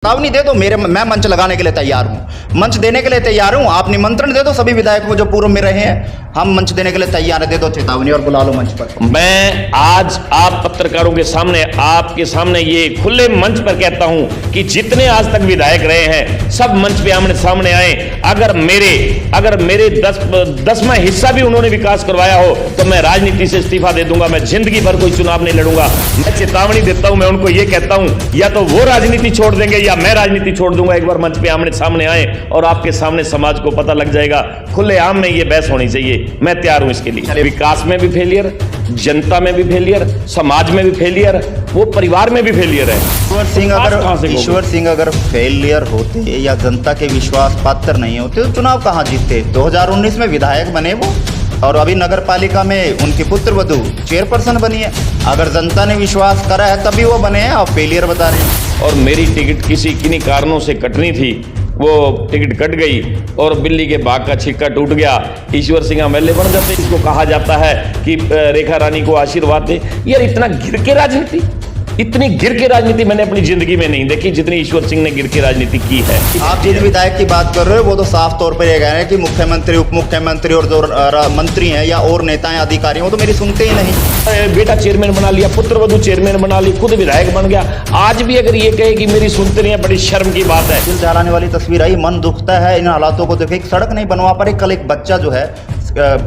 चेतावनी दे दो, मैं मंच लगाने के लिए तैयार हूँ, मंच देने के लिए तैयार हूँ। आप निमंत्रण दे दो सभी विधायकों को जो पूर्व में रहे हैं, हम मंच देने के लिए तैयार है। दे दो चेतावनी और बुला लो मंच पर। मैं आज आप पत्रकारों के सामने, आपके सामने ये खुले मंच पर कहता हूं कि जितने आज तक विधायक रहे हैं सब मंच पे आमने सामने आए। अगर मेरे 10वां हिस्सा भी उन्होंने विकास करवाया हो तो मैं राजनीति से इस्तीफा दे दूंगा। मैं जिंदगी भर कोई चुनाव नहीं लड़ूंगा। मैं चेतावनी देता हूं, मैं उनको ये कहता हूं, या तो वो राजनीति छोड़ देंगे या मैं राजनीति छोड़ दूंगा। एक बार मंच पे आमने सामने आए और आपके सामने समाज को पता लग जाएगा। खुलेआम में ये बहस होनी चाहिए, मैं तैयार हूं इसके लिए। विकास में भी फेलियर, जनता में भी फेलियर, समाज में भी फेलियर, वो परिवार में भी फेलियर है। ईश्वर सिंह अगर फेलियर होते या जनता के विश्वास पात्र नहीं होते तो चुनाव कहां जीतते। 2019 में विधायक बने वो, और अभी नगर पालिका में उनकी पुत्रवधू चेयरपर्सन बनी है। अगर जनता ने विश्वास करा है तभी वो बने हैं, और फेलियर बता रहे हैं। और मेरी टिकट किन्हीं कारणों से कटनी थी, वो टिकट कट गई और बिल्ली के बाग का छिक्का टूट गया। ईश्वर सिंह एमएलए बन जाते। इसको कहा जाता है कि रेखा रानी को आशीर्वाद दे। यार इतना गिर के राजनीति, इतनी गिर के राजनीति मैंने अपनी जिंदगी में नहीं देखी जितनी ईश्वर सिंह ने गिर के राजनीति की है। आप जिन विधायक की बात कर रहे हो वो तो साफ तौर पर ये कह रहे हैं कि मुख्यमंत्री, उप मुख्यमंत्री और जो मंत्री हैं या और नेता हैं, अधिकारी, वो तो मेरी सुनते ही नहीं। बेटा चेयरमैन बना लिया, पुत्रवधू चेयरमैन बना ली, खुद विधायक बन गया। आज भी अगर ये कहे कि मेरी सुनते नहीं है, बड़ी शर्म की बात है। दिल जलाने वाली तस्वीर आई, मन दुखता है इन हालातों को देखे। एक सड़क नहीं बनवा पा रही। कल एक बच्चा जो है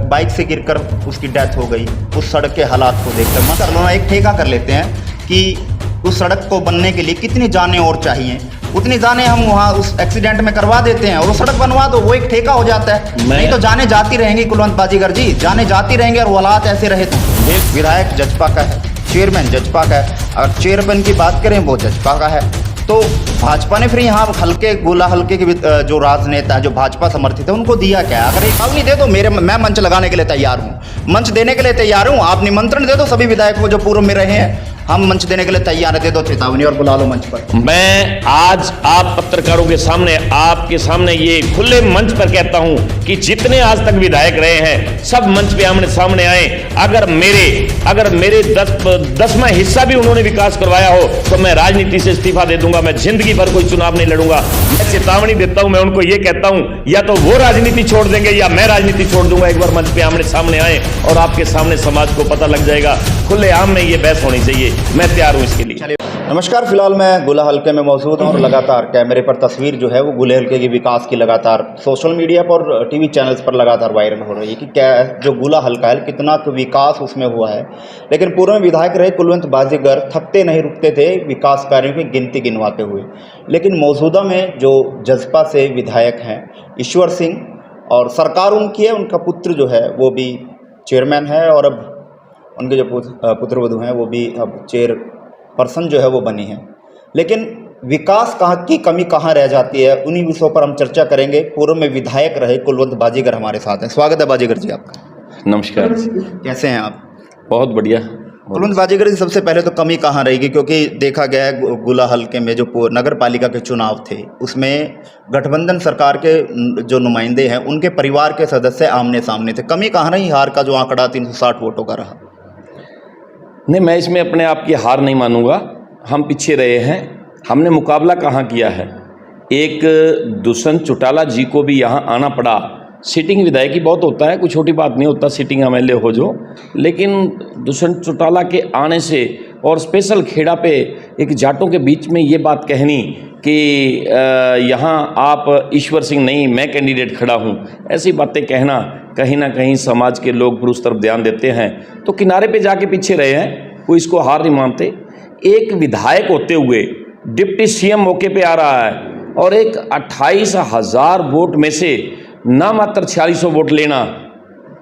बाइक से गिरकर उसकी डेथ हो गई। उस सड़क के हालात को देखकर मन कर लो ना, एक ठेका कर लेते हैं कि उस सड़क को बनने के लिए कितनी जानें और चाहिए, उतनी जानें हम वहाँ उस एक्सीडेंट में करवा देते हैं और वो सड़क बनवा दो, वो एक ठेका हो जाता है। नहीं तो जाने जाती रहेंगी कुलवंत बाजीगर जी, जाने जाती रहेंगे और वो हालात ऐसे रहे तो। विधायक जजपा का है, चेयरमैन जजपा का है, अगर चेयरमैन की बात करें वो जजपा का है, तो भाजपा ने फिर यहाँ हल्के गोला हल्के के जो राजनेता है, जो भाजपा समर्थित है, उनको दिया क्या? अगर चेतावनी दे दो, मैं मंच लगाने के लिए तैयार हूँ, मंच देने के लिए तैयार हूँ। आप निमंत्रण दे दो सभी विधायकों को जो पूर्व में रहे हैं, हम मंच देने के लिए तैयार है। दे दो चेतावनी और बुला लो मंच पर। मैं आज आप पत्रकारों के सामने, आपके सामने ये खुले मंच पर कहता हूं कि जितने आज तक विधायक रहे हैं सब मंच पे आमने सामने आए। अगर मेरे 10वां हिस्सा भी उन्होंने विकास करवाया हो तो मैं राजनीति से इस्तीफा दे दूंगा। मैं जिंदगी भर कोई चुनाव नहीं लड़ूंगा। मैं चेतावनी देता हूं, मैं उनको ये कहता हूं, या तो वो राजनीति छोड़ देंगे या मैं राजनीति छोड़ दूंगा। एक बार मंच पे आमने सामने आए और आपके सामने समाज को पता लग जाएगा। खुलेआम में ये बहस होनी चाहिए, मैं तैयार हूं इसके लिए। नमस्कार, फिलहाल मैं गोला हल्के में मौजूद हूं और लगातार कैमरे पर तस्वीर जो है वो गोले हल्के के विकास की लगातार सोशल मीडिया पर, टीवी चैनल्स पर लगातार वायरल हो रही है कि क्या जो गोला हल्का है कितना विकास उसमें हुआ है। लेकिन पूर्व में विधायक रहे कुलवंत बाजीगर थकते नहीं रुकते थे विकास कार्यों की गिनती गिनवाते हुए। लेकिन मौजूदा में जो जजपा से विधायक हैं ईश्वर सिंह, और सरकार उनकी है, उनका पुत्र जो है वो भी चेयरमैन है और अब उनके जो पुत्रवधू हैं वो भी अब चेयरपर्सन जो है वो बनी है। लेकिन विकास की कमी कहाँ रह जाती है, उन्हीं विषयों पर हम चर्चा करेंगे। पूर्व में विधायक रहे कुलवंत बाजीगर हमारे साथ हैं। स्वागत है बाजीगर जी आपका। नमस्कार, कैसे हैं आप? बहुत बढ़िया। कुलवंत बाजीगर जी, सबसे पहले तो कमी कहाँ रहेगी, क्योंकि देखा गया है गोला हल्के में जो नगर पालिका के चुनाव थे उसमें गठबंधन सरकार के जो नुमाइंदे हैं उनके परिवार के सदस्य आमने सामने थे। कमी कहाँ रही? हार का जो आंकड़ा 360 वोटों का रहा। नहीं, मैं इसमें अपने आप की हार नहीं मानूंगा। हम पीछे रहे हैं, हमने मुकाबला कहाँ किया है। एक दुष्यंत चौटाला जी को भी यहाँ आना पड़ा। सिटिंग विधायक ही बहुत होता है, कोई छोटी बात नहीं होता सिटिंग एमएलए हो जो, लेकिन दुष्यंत चौटाला के आने से और स्पेशल खेड़ा पे एक जाटों के बीच में ये बात कहनी कि यहाँ आप ईश्वर सिंह नहीं, मैं कैंडिडेट खड़ा हूँ, ऐसी बातें कहना, कहीं ना कहीं समाज के लोग पुरुष तरफ ध्यान देते हैं तो किनारे पे जाके पीछे रहे हैं। कोई इसको हार नहीं मानते। एक विधायक होते हुए डिप्टी सीएम मौके पे आ रहा है और एक 28,000 वोट में से ना मात्र 4600 वोट लेना,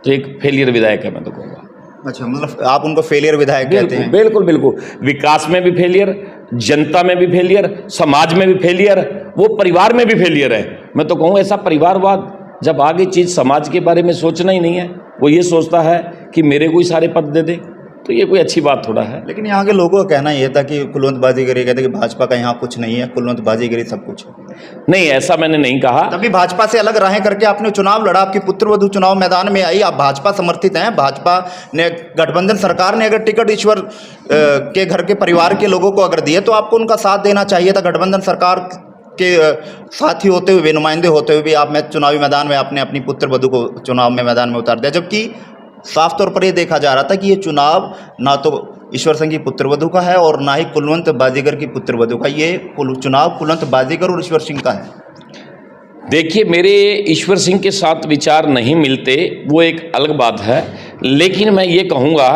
तो एक फेलियर विधायक है, मैं तो कहूँगा। अच्छा, मतलब आप उनको फेलियर विधायक कहते हैं? बिल्कुल बिल्कुल। विकास में भी फेलियर, जनता में भी फेलियर, समाज में भी फेलियर, वो परिवार में भी फेलियर है। मैं तो कहूँ ऐसा परिवारवाद, जब आगे चीज़ समाज के बारे में सोचना ही नहीं है, वो ये सोचता है कि मेरे को ही सारे पद दे दे, तो ये कोई अच्छी बात थोड़ा है। लेकिन यहाँ के लोगों का कहना ये था कि कुलवंत बाजीगरी, कहते कि भाजपा का यहाँ कुछ नहीं है, कुलवंत बाजीगरी सब कुछ है। नहीं, ऐसा मैंने नहीं कहा। तभी भाजपा से अलग राहें करके आपने चुनाव लड़ा, आपकी पुत्रवधू चुनाव मैदान में आई, आप भाजपा समर्थित हैं। भाजपा ने, गठबंधन सरकार ने अगर टिकट ईश्वर के घर के परिवार के लोगों को अगर दिए तो आपको उनका साथ देना चाहिए था। गठबंधन सरकार के साथी होते हुए, नुमाइंदे होते हुए भी आप चुनावी मैदान में आपने अपनी पुत्रवधू को चुनाव में मैदान में उतार दिया, जबकि साफ तौर पर ये देखा जा रहा था कि ये चुनाव ना तो ईश्वर सिंह की पुत्रवधू का है और ना ही कुलवंत बाजीगर की पुत्रवधू का। ये चुनाव कुलवंत बाजीगर और ईश्वर सिंह का है। देखिए, मेरे ईश्वर सिंह के साथ विचार नहीं मिलते, वो एक अलग बात है, लेकिन मैं ये कहूँगा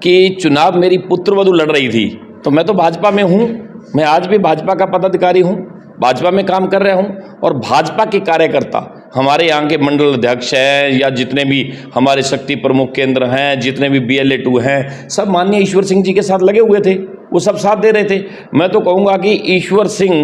कि चुनाव मेरी पुत्रवधू लड़ रही थी तो मैं तो भाजपा में हूँ, मैं आज भी भाजपा का पदाधिकारी हूँ, भाजपा में काम कर रहा हूँ। और भाजपा के कार्यकर्ता, हमारे यहाँ के मंडल अध्यक्ष हैं या जितने भी हमारे शक्ति प्रमुख केंद्र हैं, जितने भी BLA 2 हैं, सब माननीय ईश्वर सिंह जी के साथ लगे हुए थे, वो सब साथ दे रहे थे। मैं तो कहूँगा कि ईश्वर सिंह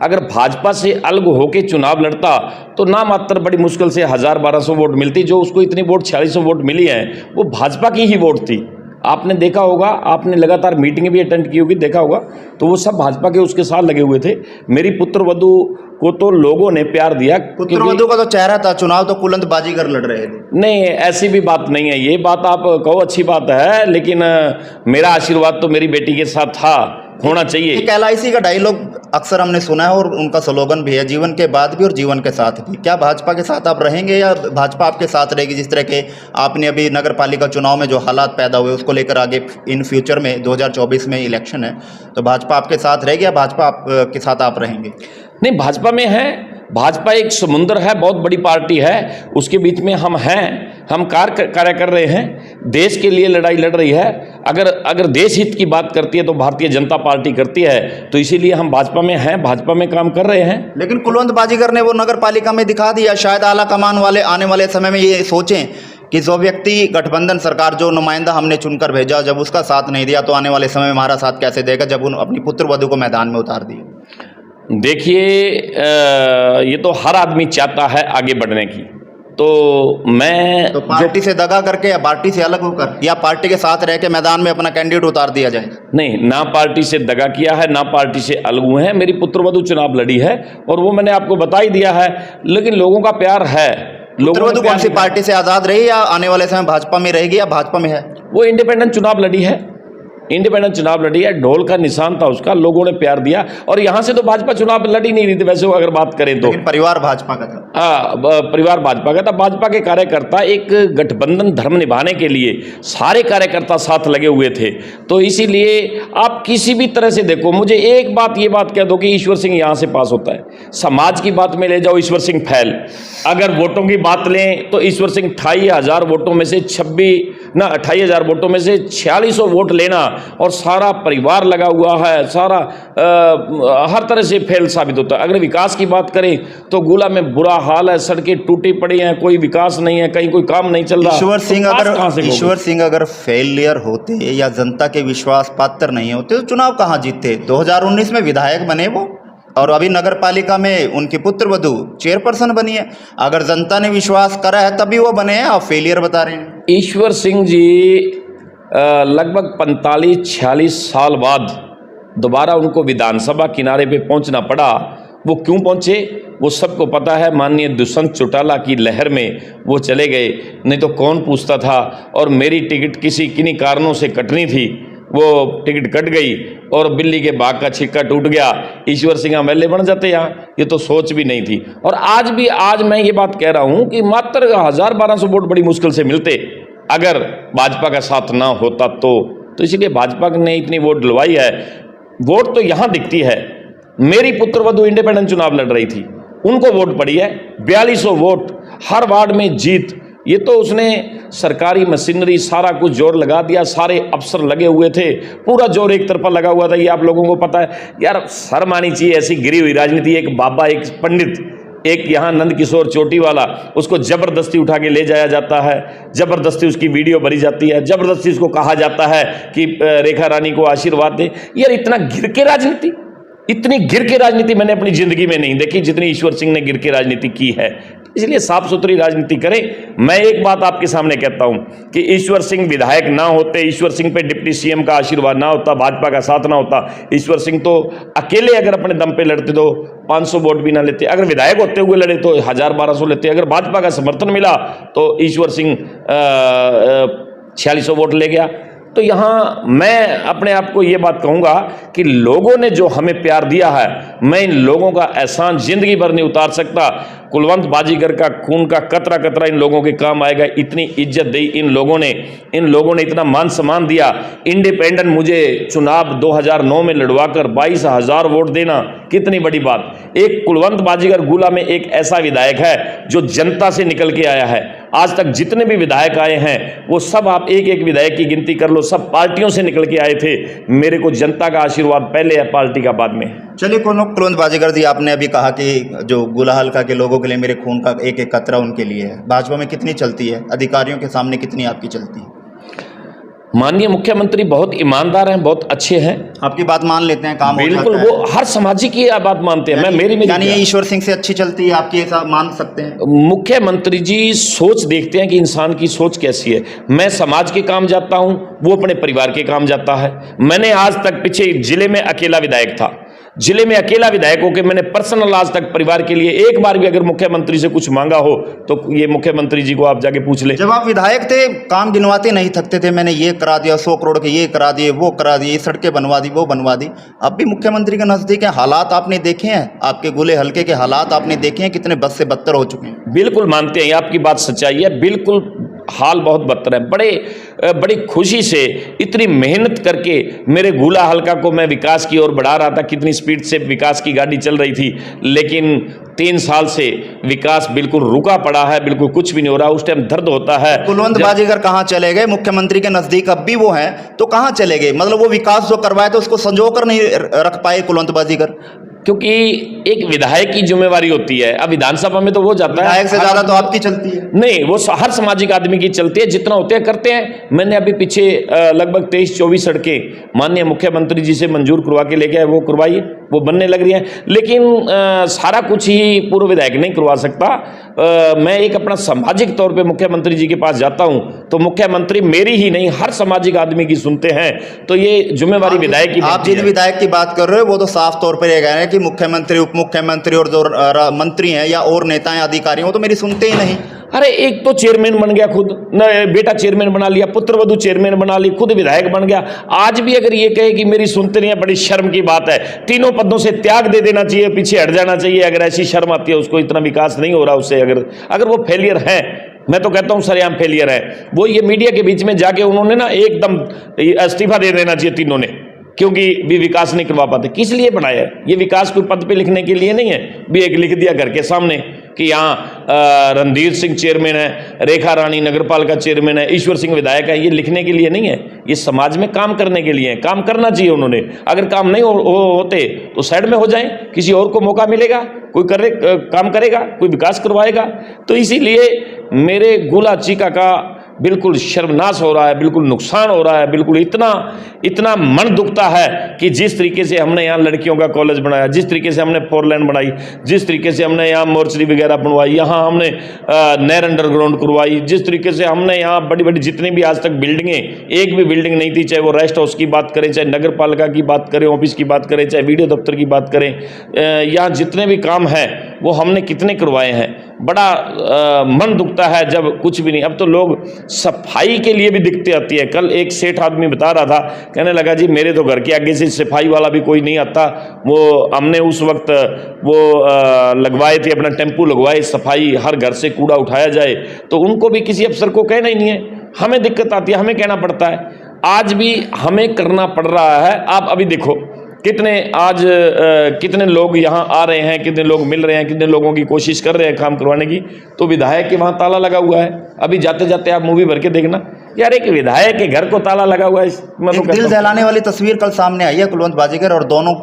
अगर भाजपा से अलग होकर चुनाव लड़ता तो ना मात्र बड़ी मुश्किल से 1000-1200 वोट मिलती। जो उसको इतनी वोट 4600 वोट मिली हैं वो भाजपा की ही वोट थी। आपने देखा होगा, आपने लगातार मीटिंगें भी अटेंड की होगी, देखा होगा, तो वो सब भाजपा के उसके साथ लगे हुए थे। मेरी पुत्रवधू को तो लोगों ने प्यार दिया। पुत्रवधू का तो चेहरा था, चुनाव तो कुलवंत बाजीगर लड़ रहे थे। नहीं, ऐसी भी बात नहीं है, ये बात आप कहो अच्छी बात है, लेकिन मेरा आशीर्वाद तो मेरी बेटी के साथ था, होना चाहिए। एक LIC का डायलॉग अक्सर हमने सुना है और उनका स्लोगन भी है, जीवन के बाद भी और जीवन के साथ भी। क्या भाजपा के साथ आप रहेंगे या भाजपा आपके साथ रहेगी? जिस तरह के आपने अभी नगर पालिका चुनाव में जो हालात पैदा हुए उसको लेकर आगे इन फ्यूचर में 2024 में इलेक्शन है, तो भाजपा आपके साथ रहेगी या भाजपा के साथ आप रहेंगे? नहीं, भाजपा में है। भाजपा एक समुद्र है, बहुत बड़ी पार्टी है, उसके बीच में हम हैं, हम कार्य कर रहे हैं, देश के लिए लड़ाई लड़ रही है। अगर देश हित की बात करती है तो भारतीय जनता पार्टी करती है, तो इसीलिए हम भाजपा में हैं, भाजपा में काम कर रहे हैं। लेकिन कुलवंत बाजीगर ने वो नगर पालिका में दिखा दिया। शायद आला कमान वाले आने वाले समय में ये सोचें कि जो व्यक्ति गठबंधन सरकार, जो नुमाइंदा हमने चुनकर भेजा, जब उसका साथ नहीं दिया तो आने वाले समय में हमारा साथ कैसे देगा, जब उन अपनी पुत्रवधू को मैदान में उतार दिया। देखिए, ये तो हर आदमी चाहता है आगे बढ़ने की, तो मैं तो पार्टी से दगा करके या पार्टी से अलग होकर या पार्टी के साथ रह के मैदान में अपना कैंडिडेट उतार दिया जाए? नहीं, ना पार्टी से दगा किया है, ना पार्टी से अलग हुए हैं। मेरी पुत्रवधू चुनाव लड़ी है और वो मैंने आपको बता ही दिया है, लेकिन लोगों का प्यार है। पुत्रवधू कौन सी पार्टी से आज़ाद रही या आने वाले समय भाजपा में रहेगी या भाजपा में है? वो इंडिपेंडेंट चुनाव लड़ी है, इंडिपेंडेंट चुनाव लड़ी है, ढोल का निशान था उसका, लोगों ने प्यार दिया। और यहाँ से तो भाजपा चुनाव लड़ी नहीं रही थी वैसे, अगर बात करें तो परिवार भाजपा का था। परिवार भाजपा का था। भाजपा के कार्यकर्ता एक गठबंधन धर्म निभाने के लिए सारे कार्यकर्ता साथ लगे हुए थे, तो इसीलिए आप किसी भी तरह से देखो, मुझे एक बात ये बात कह दो कि ईश्वर सिंह यहाँ से पास होता है। समाज की बात में ले जाओ, ईश्वर सिंह फैल। अगर वोटों की बात लें तो ईश्वर सिंह 28,000 वोटों में से 28,000 वोटों में से 4600 वोट लेना, और सारा परिवार लगा हुआ है, सारा हर तरह से फेल साबित होता है। अगर विकास की बात करें तो गोला में बुरा हाल है, सड़कें टूटी पड़ी हैं, कोई विकास नहीं है, कहीं कोई काम नहीं चल रहा। ईश्वर सिंह अगर फेलियर होते या जनता के विश्वास पात्र नहीं होते तो चुनाव कहाँ जीतते? 2019 में विधायक बने वो, और अभी नगर पालिका में उनकी पुत्रवधू चेयरपर्सन बनी है। अगर जनता ने विश्वास करा है तभी वो बने हैं, आप फेलियर बता रहे हैं। ईश्वर सिंह जी लगभग 45-46 साल बाद दोबारा उनको विधानसभा किनारे पे पहुंचना पड़ा। वो क्यों पहुंचे वो सबको पता है। माननीय दुष्यंत चौटाला की लहर में वो चले गए, नहीं तो कौन पूछता था। और मेरी टिकट किन्हीं कारणों से कटनी थी, वो टिकट कट गई और बिल्ली के बाग का छिक्का टूट गया। ईश्वर सिंह MLA बन जाते यहाँ, ये तो सोच भी नहीं थी। और आज मैं ये बात कह रहा हूँ कि मात्र 1000-1200 वोट बड़ी मुश्किल से मिलते अगर भाजपा का साथ ना होता तो इसीलिए भाजपा ने इतनी वोट दिलवाई है। वोट तो यहाँ दिखती है। मेरी पुत्रवधू इंडिपेंडेंट चुनाव लड़ रही थी, उनको वोट पड़ी है 4200 वोट, हर वार्ड में जीत। ये तो उसने सरकारी मशीनरी सारा कुछ जोर लगा दिया, सारे अफसर लगे हुए थे, पूरा जोर एक तरफा लगा हुआ था। ये आप लोगों को पता है यार, शर्म आनी चाहिए ऐसी गिरी हुई राजनीति। एक बाबा, एक पंडित, एक यहाँ नंद किशोर चोटी वाला, उसको जबरदस्ती उठा के ले जाया जाता है, जबरदस्ती उसकी वीडियो भरी जाती है, जबरदस्ती उसको कहा जाता है कि रेखा रानी को आशीर्वाद दे। यार इतना गिर के राजनीति, इतनी गिर के राजनीति मैंने अपनी जिंदगी में नहीं देखी जितनी ईश्वर सिंह ने गिर के राजनीति की है। इसलिए साफ सुथरी राजनीति करें। मैं एक बात आपके सामने कहता हूं कि ईश्वर सिंह विधायक ना होते, ईश्वर सिंह पे डिप्टी सीएम का आशीर्वाद ना होता, भाजपा का साथ ना होता, ईश्वर सिंह तो अकेले अगर अपने दम पे लड़ते तो 500 वोट भी ना लेते, अगर विधायक होते हुए लड़े तो 1000-1200 लेते, अगर भाजपा का समर्थन मिला तो ईश्वर सिंह 4600 वोट ले गया। तो यहाँ मैं अपने आप को ये बात कहूँगा कि लोगों ने जो हमें प्यार दिया है, मैं इन लोगों का एहसान जिंदगी भर नहीं उतार सकता। कुलवंत बाजीगर का खून का कतरा कतरा इन लोगों के काम आएगा। इतनी इज्जत दी इन लोगों ने इतना मान सम्मान दिया। इंडिपेंडेंट मुझे चुनाव 2009 में लड़वाकर 22,000 वोट देना कितनी बड़ी बात। एक कुलवंत बाजीगर गुला में एक ऐसा विधायक है जो जनता से निकल के आया है। आज तक जितने भी विधायक आए हैं वो सब, आप एक एक विधायक की गिनती कर लो, सब पार्टियों से निकल के आए थे। मेरे को जनता का आशीर्वाद पहले है, पार्टी का बाद में। चलिए कुलवंत बाजीगर जी, आपने अभी कहा कि जो गुला हल्का के लोगों के लिए मेरे खून का एक एक कतरा उनके लिए है। भाजपा में कितनी चलती है, अधिकारियों के सामने कितनी आपकी चलती है? माननीय मुख्यमंत्री बहुत ईमानदार हैं, बहुत अच्छे हैं। आपकी बात मान लेते हैं, काम बिल्कुल, वो हर सामाजिक की बात मानते हैं। मैं मेरी में यानी ये ईश्वर सिंह से अच्छी चलती है, आपकी ऐसा मान सकते हैं? मुख्यमंत्री जी सोच देखते हैं कि इंसान की सोच कैसी है। मैं समाज के काम जाता हूं, वो अपने परिवार के काम जाता है। मैंने आज तक पीछे जिले में अकेला विधायक था, जिले में अकेला विधायक होकर मैंने पर्सनल आज तक परिवार के लिए एक बार भी अगर मुख्यमंत्री से कुछ मांगा हो तो ये मुख्यमंत्री जी को आप जाके पूछ ले। जब आप विधायक थे, काम गिनवाते नहीं थकते थे, मैंने ये करा दिया, 100 करोड़ के ये करा दिए, वो करा दिए, सड़कें बनवा दी, वो बनवा दी। अब भी मुख्यमंत्री के नजदीक है, हालात आपने देखे हैं, आपके गुले हल्के के हालात आपने देखे हैं, कितने बद से बदतर हो चुके हैं। बिल्कुल मानते हैं, आपकी बात सच्चाई है, बिल्कुल हाल बहुत बदतर है। बड़ी खुशी से इतनी मेहनत करके मेरे गुला हल्का को मैं विकास की ओर बढ़ा रहा था, कितनी स्पीड से विकास की गाड़ी चल रही थी, लेकिन 3 साल से विकास बिल्कुल रुका पड़ा है, बिल्कुल कुछ भी नहीं हो रहा। उस टाइम दर्द होता है। कुलवंत बाजीगर कहाँ चले गए? मुख्यमंत्री के नजदीक अब भी वो हैं, तो कहाँ चले गए? मतलब वो विकास जो करवाए थे उसको संजो कर नहीं रख पाए कुलवंत बाजीगर, क्योंकि एक विधायक की जिम्मेवारी होती है। अब विधानसभा में तो वो जाता है, विधायक से ज्यादा तो आपकी चलती है। नहीं, वो हर सामाजिक आदमी की चलती है, जितना होते हैं करते हैं। मैंने अभी पीछे लगभग 23-24 सड़कें माननीय मुख्यमंत्री जी से मंजूर करवा के लेके आए, वो करवाई, वो बनने लग रही हैं। लेकिन सारा कुछ ही पूर्व विधायक नहीं करवा सकता। मैं एक अपना सामाजिक तौर पे मुख्यमंत्री जी के पास जाता हूं तो मुख्यमंत्री मेरी ही नहीं हर सामाजिक आदमी की सुनते हैं। तो ये जिम्मेवारी विधायक की। आप जिन विधायक की बात कर रहे हो वो तो साफ तौर पर ये कह रहे हैं कि मुख्यमंत्री, उप मुख्यमंत्री और जो मंत्री हैं या और नेता हैं, अधिकारी हैं, वो तो मेरी सुनते ही नहीं। अरे एक तो चेयरमैन बन गया, खुद न बेटा चेयरमैन बना लिया, पुत्रवधु चेयरमैन बना ली, खुद विधायक बन गया। आज भी अगर ये कहे कि मेरी सुनते नहीं है, बड़ी शर्म की बात है। तीनों पदों से त्याग दे देना चाहिए, पीछे हट जाना चाहिए। अगर ऐसी शर्म आती है उसको, इतना विकास नहीं हो रहा उससे, अगर वो फेलियर है, मैं तो कहता हूं सरेआम फेलियर है वो। ये मीडिया के बीच में जाके उन्होंने ना एकदम इस्तीफा दे देना चाहिए तीनों ने, क्योंकि भी विकास नहीं करवा पाते। किस लिए बनाया है ये विकास? कोई पद पे लिखने के लिए नहीं है, भी एक लिख दिया घर के सामने कि यहाँ रणधीर सिंह चेयरमैन है, रेखा रानी नगरपालिका चेयरमैन है, ईश्वर सिंह विधायक है। ये लिखने के लिए नहीं है, ये समाज में काम करने के लिए है। काम करना चाहिए उन्होंने। अगर काम नहीं होते तो साइड में हो जाएं, किसी और को मौका मिलेगा, कोई काम करेगा, कोई विकास करवाएगा। तो इसीलिए मेरे गुला चीका का बिल्कुल शर्मनाश हो रहा है, बिल्कुल नुकसान हो रहा है, बिल्कुल इतना मन दुखता है कि जिस तरीके से हमने यहाँ लड़कियों का कॉलेज बनाया, जिस तरीके से हमने 4 लेन बनाई, जिस तरीके से हमने यहाँ मोर्चरी वगैरह बनवाई, यहाँ हमने नहर अंडरग्राउंड करवाई, जिस तरीके से हमने यहाँ बड़ी बड़ी जितनी भी आज तक बिल्डिंगें, एक भी बिल्डिंग नहीं थी, चाहे वो रेस्ट हाउस की बात करें, चाहे नगर पालिका की बात करें, ऑफिस की बात करें, चाहे वीडियो दफ्तर की बात करें, यहाँ जितने भी काम हैं वो हमने कितने करवाए हैं। बड़ा मन दुखता है जब कुछ भी नहीं। अब तो लोग सफाई के लिए भी दिक्कतें आती है। कल एक सेठ आदमी बता रहा था, कहने लगा जी मेरे तो घर के आगे से सफाई वाला भी कोई नहीं आता। वो हमने उस वक्त वो लगवाए थे, अपना टेम्पू लगवाए, सफाई हर घर से कूड़ा उठाया जाए, तो उनको भी किसी अफसर को कहना ही नहीं है। हमें दिक्कत आती है, हमें कहना पड़ता है। आज भी हमें करना पड़ रहा है। आप अभी देखो कितने लोग यहाँ आ रहे हैं, कितने लोग मिल रहे हैं, कितने लोगों की कोशिश कर रहे हैं काम करवाने की, तो विधायक के वहाँ ताला लगा हुआ है। अभी जाते जाते आप मूवी भर के देखना यार, एक विधायक के घर को ताला लगा हुआ है। एक दिल दहलाने वाली तस्वीर कल सामने आई है कुलवंत बाजीगर, और दोनों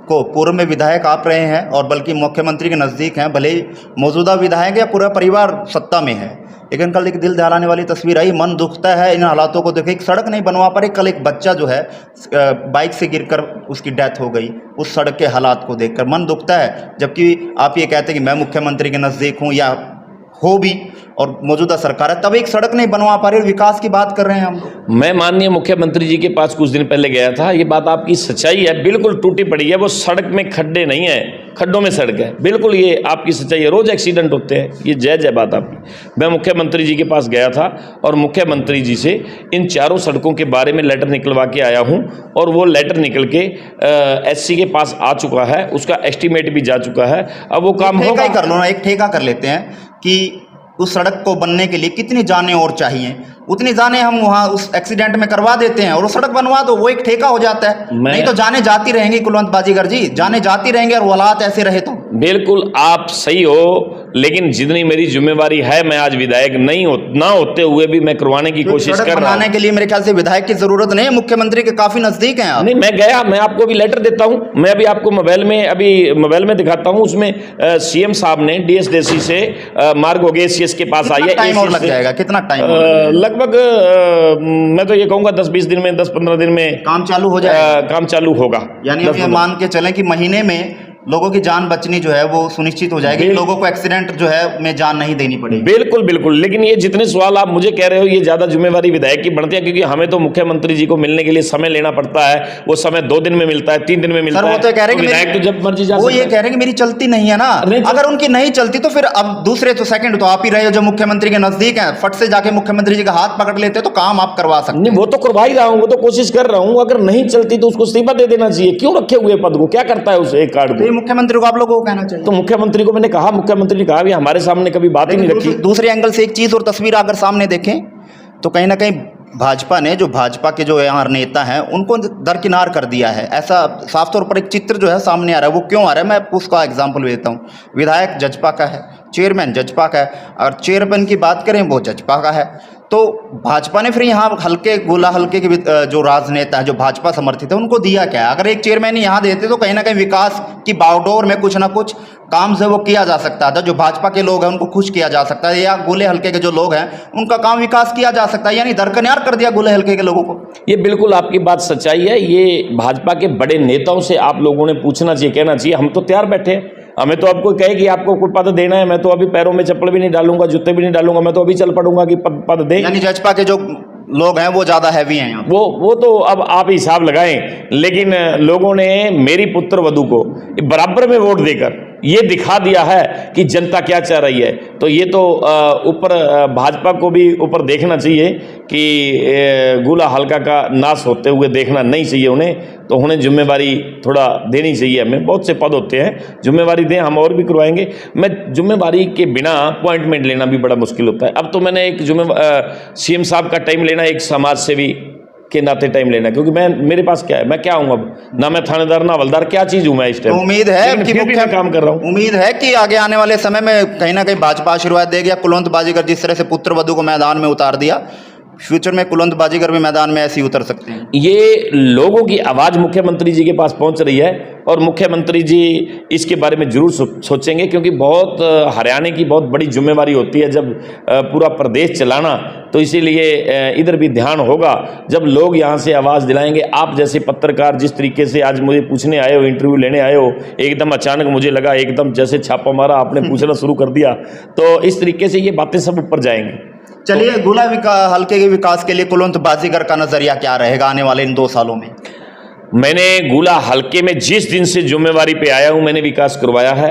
को पूर्व में विधायक आप रहे हैं और बल्कि मुख्यमंत्री के नज़दीक हैं, भले ही मौजूदा विधायक या पूरा परिवार सत्ता में है, लेकिन कल एक दिल दहलाने वाली तस्वीर आई। मन दुखता है इन हालातों को देख। एक सड़क नहीं बनवा पा रहे, कल एक बच्चा जो है बाइक से गिरकर उसकी डेथ हो गई, उस सड़क के हालात को देखकर मन दुखता है। जबकि आप ये कहते हैं कि मैं मुख्यमंत्री के नज़दीक हूँ या हो भी और मौजूदा सरकार है, तब एक सड़क नहीं बनवा पा रहे, विकास की बात कर रहे हैं हम लोग। मैं माननीय मुख्यमंत्री जी के पास कुछ दिन पहले गया था, ये बात आपकी सच्चाई है, बिल्कुल टूटी पड़ी है, वो सड़क में खड्डे नहीं है, खड्डों में सड़क है, बिल्कुल ये आपकी सच्चाई है, रोज एक्सीडेंट होते हैं, ये जायज़ है बात आपकी। मैं मुख्यमंत्री जी के पास गया था और मुख्यमंत्री जी से इन चारों सड़कों के बारे में लेटर निकलवा के आया हूँ और वो लेटर निकल के SC के पास आ चुका है, उसका एस्टीमेट भी जा चुका है, अब वो काम होगा। कर लो ना, एक ठेका कर लेते हैं कि उस सड़क को बनने के लिए कितनी जानें और चाहिए, उतनी जानें हम वहाँ उस एक्सीडेंट में करवा देते हैं और वो सड़क बनवा दो, वो एक ठेका हो जाता है। नहीं तो जाने जाती रहेंगी कुलवंत बाजीगर जी, जाने जाती रहेंगे और वो हालात ऐसे रहे तो। बिल्कुल आप सही हो, लेकिन जितनी मेरी जिम्मेवारी है, मैं आज विधायक ना होते हुए भी मैं करवाने की कोशिश कर रहा हूं। बनाने के लिए मेरे ख्याल से विधायक की जरूरत नहीं है, मुख्यमंत्री के काफी नजदीक हैं आप। नहीं, मैं गया, मैं आपको भी लेटर देता हूं, मैं अभी आपको मोबाइल में दिखाता हूं, उसमें CM साहब ने DSDC से मार्ग OGCS के पास आई है। टाइम और लग जाएगा, कितना टाइम? लगभग मैं तो ये कहूंगा 10-20 दिन में, 10-15 दिन में काम चालू हो जाएगा, काम चालू होगा। यानी हम ये मान के चलें कि महीने में लोगों की जान बचनी जो है वो सुनिश्चित हो जाएगी, लोगों को एक्सीडेंट जो है में जान नहीं देनी पड़ेगी। बिल्कुल बिल्कुल, लेकिन ये जितने सवाल आप मुझे कह रहे हो, ये ज्यादा जिम्मेवारी विधायक की बनती है, क्योंकि हमें तो मुख्यमंत्री जी को मिलने के लिए समय लेना पड़ता है, वो समय 2 दिन में मिलता है, 3 दिन में मिलता है। वो तो कह रहे हैं विधायक तो जब मर्जी जा, वो ये कह रहे हैं कि मेरी चलती नहीं है ना, अगर उनकी नहीं चलती तो फिर अब दूसरे तो सेकंड तो आप ही रहे हो जो मुख्यमंत्री के नजदीक है, फट से जाके मुख्यमंत्री जी का हाथ पकड़ लेते तो काम आप करवा सकते। वो तो करवा ही रहा हूँ, वो तो कोशिश कर रहा हूँ, अगर नहीं चलती तो उसको इस्तीफा दे देना चाहिए, क्यों रखे हुए पद को, क्या करता है उस एक कार्ड को? मुख्यमंत्री को आप लोगों को कहना चाहिए। तो मुख्यमंत्री को मैंने कहा, मुख्यमंत्री ने कहा भी हमारे सामने कभी बात ही नहीं रखी। दूसरे एंगल से एक चीज और तस्वीर अगर सामने देखें तो कहीं ना कहीं भाजपा ने, जो भाजपा के जो यहाँ नेता हैं, उनको दरकिनार कर दिया है, ऐसा साफ तौर पर एक चित्र जो है सामने आ रहा है। वो क्यों आ रहा है, मैं आपको उसका एग्जांपल देता हूँ। विधायक जजपा का है, चेयरमैन जजपा का है, और चेयरमैन की बात करें वो जजपा का है, तो भाजपा ने फिर यहाँ गोला हल्के के जो राजनेता है, जो भाजपा समर्थित है, उनको दिया क्या है? अगर एक चेयरमैन यहाँ देते तो कहीं ना कहीं विकास की बागडोर में कुछ ना कुछ काम से वो किया जा सकता था, जो भाजपा के लोग हैं उनको खुश किया जा सकता है, या गोले हल्के के जो लोग हैं उनका काम विकास किया जा सकता है, यानी दरकिनार कर दिया गोले हल्के के लोगों को। ये बिल्कुल आपकी बात सच्चाई है, ये भाजपा के बड़े नेताओं से आप लोगों ने पूछना चाहिए, कहना चाहिए, हम तो तैयार बैठे हैं, हमें तो आपको कहे कि आपको कोई पद देना है, मैं तो अभी पैरों में चप्पल भी नहीं डालूंगा, जूते भी नहीं डालूंगा, मैं तो अभी चल पड़ूंगा कि पद दे। यानी भाजपा के जो लोग हैं वो ज्यादा हैवी हैं यहाँ। वो तो अब आप हिसाब लगाएं, लेकिन लोगों ने मेरी पुत्र वधू को बराबर में वोट देकर ये दिखा दिया है कि जनता क्या चाह रही है। तो ये तो ऊपर भाजपा को भी ऊपर देखना चाहिए कि गोला हल्का का नाश होते हुए देखना नहीं चाहिए उन्हें, तो उन्हें जिम्मेवारी थोड़ा देनी चाहिए। हमें बहुत से पद होते हैं, जिम्मेवारी दें, हम और भी करवाएंगे। मैं जिम्मेवारी के बिना अपॉइंटमेंट लेना भी बड़ा मुश्किल होता है। अब तो मैंने एक CM साहब का टाइम लेना एक समाज सेवी के नाते टाइम लेना, क्योंकि मेरे पास क्या है, मैं क्या हूँ अब, ना मैं थानेदार ना हवलदार, क्या चीज हूँ मैं इस टाइम। उम्मीद है कि मुख्य काम कर रहा हूँ। उम्मीद है कि आगे आने वाले समय में कहीं ना कहीं भाजपा आशीर्वाद देगी। कुलवंत बाजीगर जिस तरह से पुत्र वधू को मैदान में उतार दिया, फ्यूचर में कुलवंत बाजीगर भी मैदान में ऐसे ही उतर सकते हैं। ये लोगों की आवाज़ मुख्यमंत्री जी के पास पहुंच रही है और मुख्यमंत्री जी इसके बारे में जरूर सोचेंगे, क्योंकि बहुत हरियाणा की बहुत बड़ी जिम्मेवारी होती है जब पूरा प्रदेश चलाना, तो इसीलिए इधर भी ध्यान होगा। जब लोग यहाँ से आवाज़ दिलाएंगे, आप जैसे पत्रकार जिस तरीके से आज मुझे पूछने आए हो, इंटरव्यू लेने आए हो, एकदम अचानक मुझे लगा एकदम जैसे छापा मारा, आपने पूछना शुरू कर दिया, तो इस तरीके से ये बातें सब ऊपर जाएंगी। चलिए, गोला हल्के के विकास के लिए कुलवंत बाजीगर का नजरिया क्या रहेगा आने वाले इन 2 सालों में? मैंने गोला हल्के में जिस दिन से जिम्मेवारी पे आया हूं, मैंने विकास करवाया है,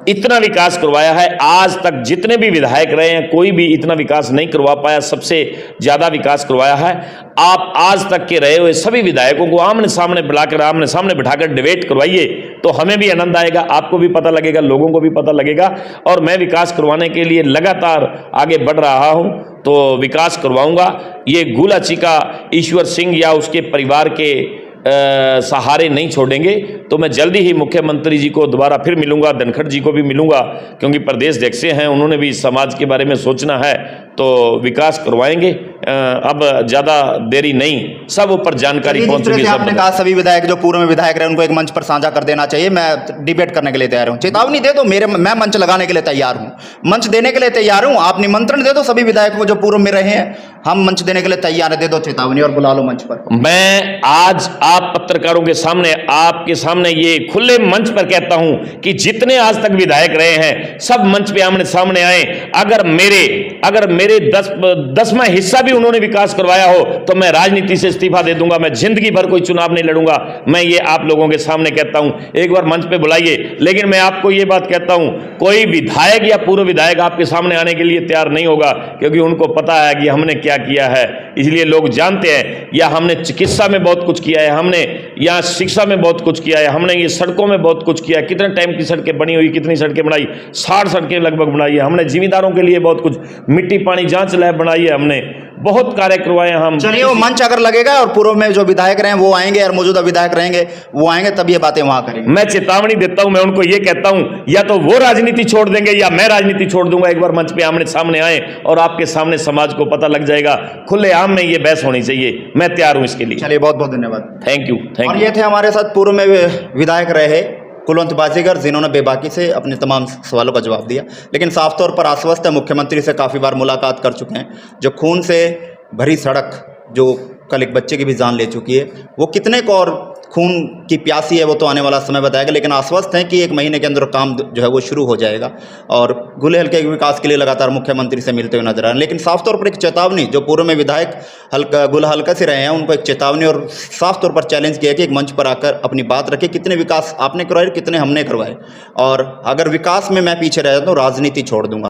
इतना विकास करवाया है। आज तक जितने भी विधायक रहे हैं, कोई भी इतना विकास नहीं करवा पाया, सबसे ज्यादा विकास करवाया है। आप आज तक के रहे हुए सभी विधायकों को आमने सामने बुलाकर, आमने सामने बिठाकर डिबेट करवाइए, तो हमें भी आनंद आएगा, आपको भी पता लगेगा, लोगों को भी पता लगेगा। और मैं विकास करवाने के लिए लगातार आगे बढ़ रहा हूं, तो विकास करवाऊंगा। ये गोला चिका ईश्वर सिंह या उसके परिवार के सहारे नहीं छोड़ेंगे। तो मैं जल्दी ही मुख्यमंत्री जी को दोबारा फिर मिलूंगा, धनखड़ जी को भी मिलूंगा, क्योंकि प्रदेश अध्यक्ष हैं, उन्होंने भी समाज के बारे में सोचना है। तो विकास करवाएंगे। अब ज़्यादा देरी नहीं, सब ऊपर जानकारी जिस पहुंच तरह चुकी से है। आपने सब कहा सभी विधायक जो पूर्व में विधायक रहे उनको एक मंच पर साझा कर देना चाहिए, मैं डिबेट करने के लिए तैयार हूँ। चेतावनी दे दो, मैं मंच लगाने के लिए तैयार हूँ, मंच देने के लिए तैयार हूँ। आप निमंत्रण दे दो सभी विधायकों को जो पूर्व में रहे हैं, हम मंच देने के लिए तैयार है। दे दो चेतावनी और बुला लो मंच पर। मैं आज आप पत्रकारों के सामने, आपके सामने ये खुले मंच पर कहता हूं कि जितने आज तक विधायक रहे हैं सब मंच पे आमने सामने आए। अगर मेरे 10वां हिस्सा भी उन्होंने विकास करवाया हो तो मैं राजनीति से इस्तीफा दे दूंगा, मैं जिंदगी भर कोई चुनाव नहीं लड़ूंगा। मैं ये आप लोगों के सामने कहता हूं, एक बार मंच पे बुलाइए। लेकिन मैं आपको ये बात कहता हूं, कोई विधायक या पूर्व विधायक आपके सामने आने के लिए तैयार नहीं होगा, क्योंकि उनको पता है कि हमने क्या किया है। इसलिए लोग जानते हैं, या हमने चिकित्सा में बहुत कुछ किया है, हमने यहाँ शिक्षा में बहुत कुछ किया है, हमने ये सड़कों में बहुत कुछ किया है। कितने टाइम की सड़कें बनी हुई, कितनी सड़कें बनाई, 60 सड़कें लगभग बनाई है हमने। जिम्मेदारों के लिए बहुत कुछ, मिट्टी पानी जांच लैब बनाई है हमने, बहुत कार्य करवाए हम। चलिए वो मंच अगर लगेगा और पूर्व में जो विधायक रहे वो आएंगे और मौजूदा विधायक रहेंगे वो आएंगे, तब ये बातें वहां करेंगे। मैं चेतावनी देता हूं, मैं उनको ये कहता हूं, या तो वो राजनीति छोड़ देंगे या मैं राजनीति छोड़ दूंगा। एक बार मंच पे आमने सामने आए और आपके सामने समाज को पता लग जाएगा। खुले आम में ये बहस होनी चाहिए, मैं तैयार हूं इसके लिए। चलिए बहुत बहुत धन्यवाद। Thank you. और ये थे हमारे साथ पूर्व में विधायक रहे कुलवंत बाजीगर, जिन्होंने बेबाकी से अपने तमाम सवालों का जवाब दिया, लेकिन साफ तौर पर आश्वस्त है, मुख्यमंत्री से काफ़ी बार मुलाकात कर चुके हैं। जो खून से भरी सड़क जो कल एक बच्चे की भी जान ले चुकी है, वो कितने को और खून की प्यासी है वो तो आने वाला समय बताएगा, लेकिन आश्वस्त हैं कि 1 महीने के अंदर काम जो है वो शुरू हो जाएगा। और गुले हल्के के विकास के लिए लगातार मुख्यमंत्री से मिलते हुए नजर आ रहे हैं। लेकिन साफ तौर पर एक चेतावनी, जो पूर्व में विधायक गुला हल्का से रहे हैं, उनको एक चेतावनी और साफ तौर पर चैलेंज किया कि एक मंच पर आकर अपनी बात रखे, कितने विकास आपने करवाए, कितने हमने करवाए, और अगर विकास में मैं पीछे रह जाता हूँ राजनीति छोड़ दूंगा।